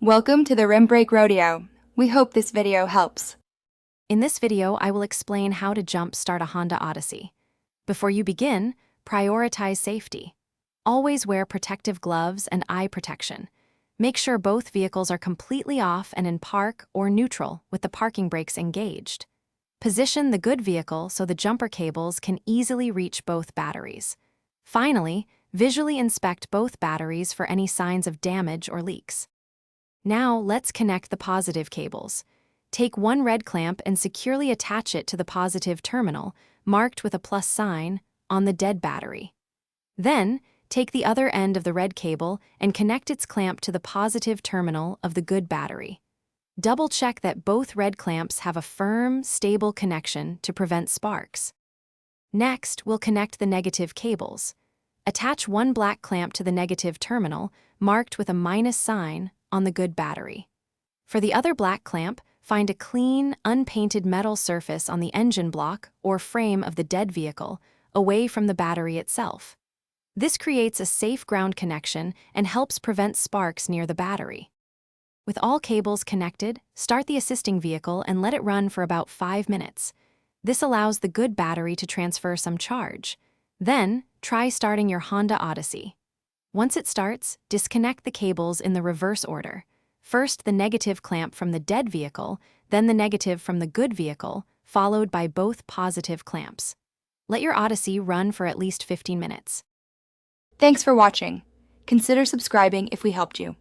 Welcome to the Rim Brake Rodeo. We hope this video helps. In this video, I will explain how to jump start a Honda Odyssey. Before you begin, prioritize safety. Always wear protective gloves and eye protection. Make sure both vehicles are completely off and in park or neutral with the parking brakes engaged. Position the good vehicle so the jumper cables can easily reach both batteries. Finally, visually inspect both batteries for any signs of damage or leaks. Now, let's connect the positive cables. Take one red clamp and securely attach it to the positive terminal, marked with a plus sign, on the dead battery. Then, take the other end of the red cable and connect its clamp to the positive terminal of the good battery. Double-check that both red clamps have a firm, stable connection to prevent sparks. Next, we'll connect the negative cables. Attach one black clamp to the negative terminal, marked with a minus sign, on the good battery. For the other black clamp, find a clean, unpainted metal surface on the engine block or frame of the dead vehicle, away from the battery itself. This creates a safe ground connection and helps prevent sparks near the battery. With all cables connected, start the assisting vehicle and let it run for about 5 minutes. This allows the good battery to transfer some charge. Then, try starting your Honda Odyssey. Once it starts, disconnect the cables in the reverse order. First the negative clamp from the dead vehicle, then the negative from the good vehicle, followed by both positive clamps. Let your Odyssey run for at least 15 minutes. Thanks for watching. Consider subscribing if we helped you.